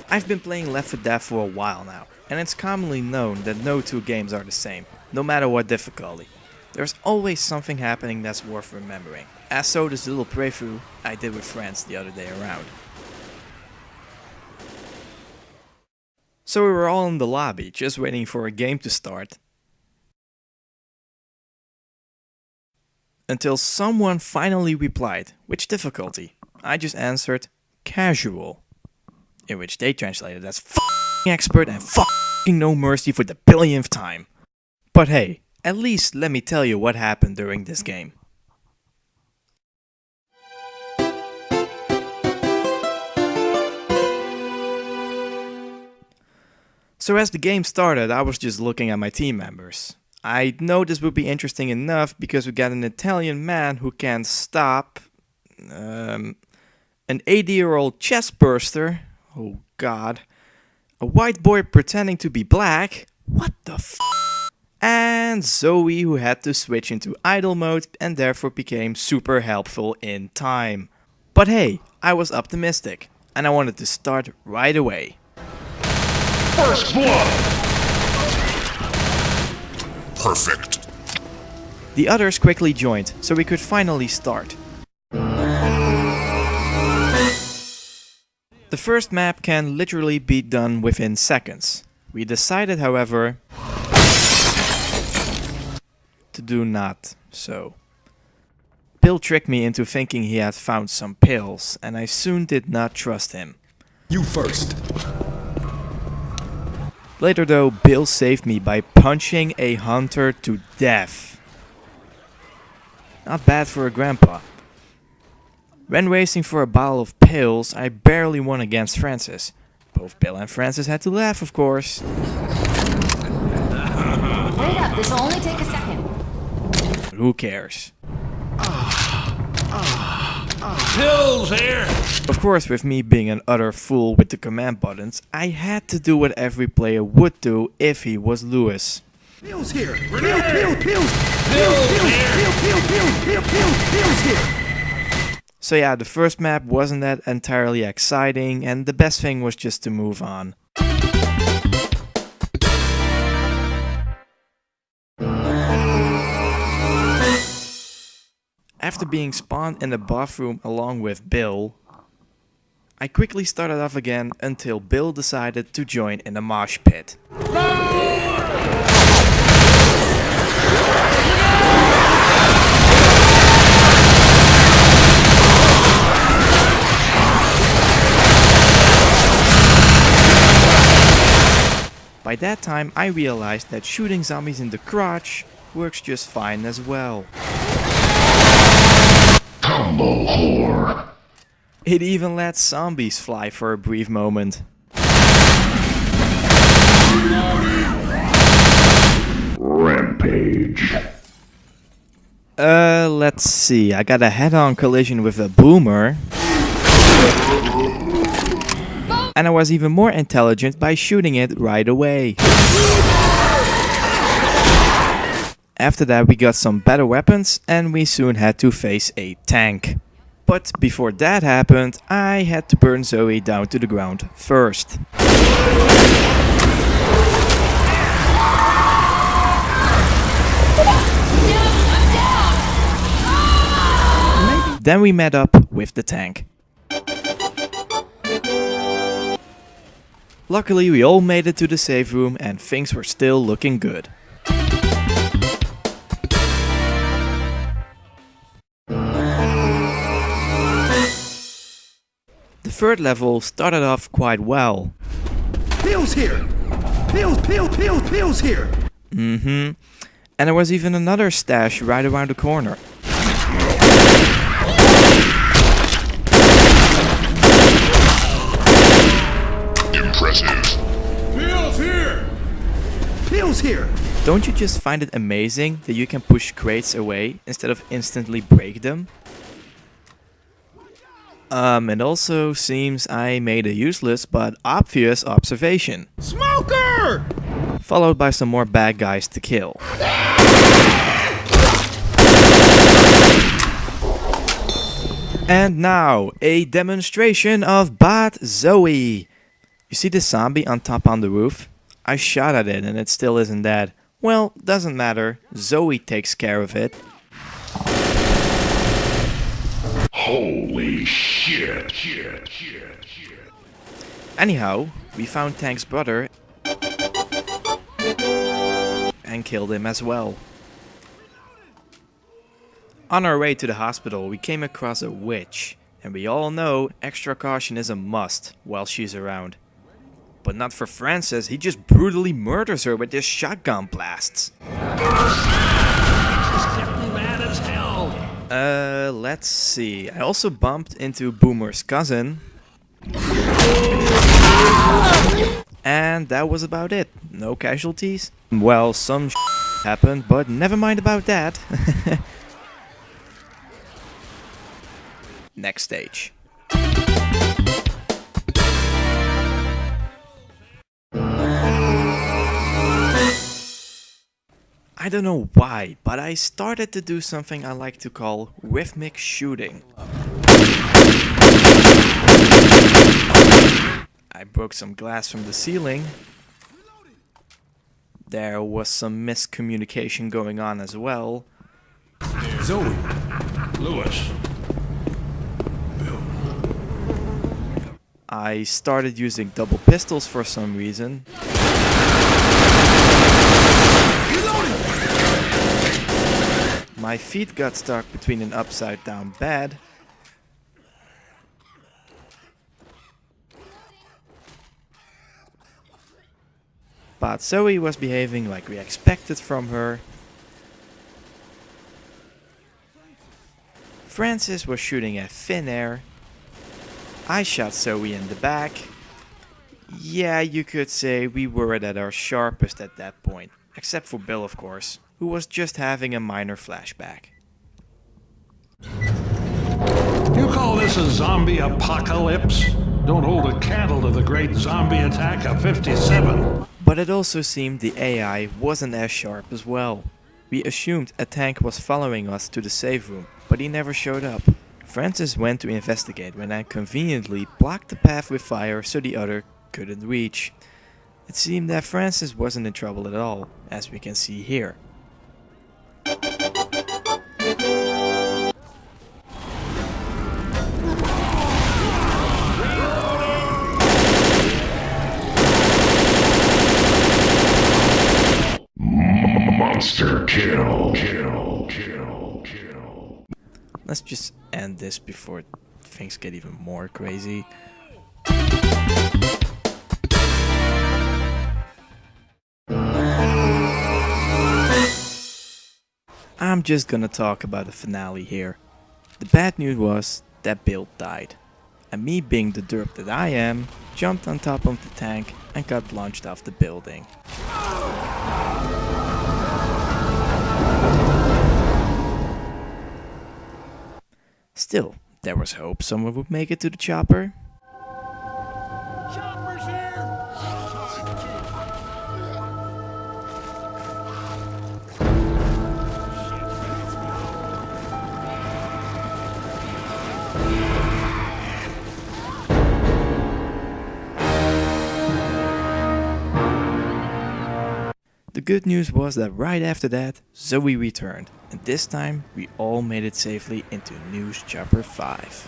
I've been playing Left 4 Dead for a while now, and it's commonly known that no two games are the same, no matter what difficulty. There's always something happening that's worth remembering, as so this little playthrough I did with friends the other day around. So we were all in the lobby, just waiting for a game to start, until someone finally replied, which difficulty? I just answered, casual. In which they translated as f***ing expert and f***ing no mercy for the billionth time. But hey, at least let me tell you what happened during this game. So as the game started, I was just looking at my team members. I know this would be interesting enough because we got an Italian man who can't stop, an 80-year-old chest burster, oh god, a white boy pretending to be black, what the f***, and Zoey who had to switch into idle mode and therefore became super helpful in time. But hey, I was optimistic, and I wanted to start right away. First blood! Perfect. The others quickly joined, so we could finally start. The first map can literally be done within seconds. We decided, however, to do not so. Bill tricked me into thinking he had found some pills, and I soon did not trust him. You first. Later though, Bill saved me by punching a hunter to death. Not bad for a grandpa. When racing for a bottle of pills, I barely won against Francis. Both Bill and Francis had to laugh, of course. Wait up, this will only take a second. But who cares? Pills here! Of course, with me being an utter fool with the command buttons, I had to do what every player would do if he was Lewis. Pills here! Pills here! Pills here! So yeah, the first map wasn't that entirely exciting, and the best thing was just to move on. After being spawned in the bathroom along with Bill, I quickly started off again until Bill decided to join in the mosh pit. By that time I realized that shooting zombies in the crotch works just fine as well. Combo whore. It even let zombies fly for a brief moment. Rampage. Let's see, I got a head-on collision with a boomer. And I was even more intelligent by shooting it right away. After that we got some better weapons and we soon had to face a tank. But before that happened, I had to burn Zoey down to the ground first. Then we met up with the tank. Luckily we all made it to the safe room and things were still looking good. The third level started off quite well. Pills here! Pills here! And there was even another stash right around the corner. Impressive. Pills here! Pills here! Don't you just find it amazing that you can push crates away instead of instantly break them? It also seems I made a useless but obvious observation. Smoker! Followed by some more bad guys to kill. And now, a demonstration of Bot Zoey. You see the zombie on top on the roof? I shot at it and it still isn't dead. Well, doesn't matter. Zoey takes care of it. Holy shit. Anyhow, we found Tank's brother and killed him as well. On our way to the hospital, we came across a witch, and we all know extra caution is a must while she's around. But not for Francis, he just brutally murders her with his shotgun blasts. Mad as hell. Let's see. I also bumped into Boomer's cousin. And that was about it. No casualties. Well, some happened, but never mind about that. Next stage. I don't know why, but I started to do something I like to call rhythmic shooting. I broke some glass from the ceiling. There was some miscommunication going on as well. Zoey. Lewis. I started using double pistols for some reason. My feet got stuck between an upside down bed. But Zoey was behaving like we expected from her. Francis was shooting at thin air. I shot Zoey in the back. Yeah, you could say we were at our sharpest at that point. Except for Bill, of course, who was just having a minor flashback. You call this a zombie apocalypse? Don't hold a candle to the great zombie attack of 57. But it also seemed the AI wasn't as sharp as well. We assumed a tank was following us to the save room, but he never showed up. Francis went to investigate when I conveniently blocked the path with fire so the other couldn't reach. It seemed that Francis wasn't in trouble at all, as we can see here. Monster kill. Let's just end this before things get even more crazy. I'm just gonna talk about the finale here. The bad news was that Bill died. And me being the derp that I am, jumped on top of the tank and got launched off the building. Still, there was hope someone would make it to the chopper. Chopper's here! The good news was that right after that, Zoey returned, and this time we all made it safely into News Chopper 5.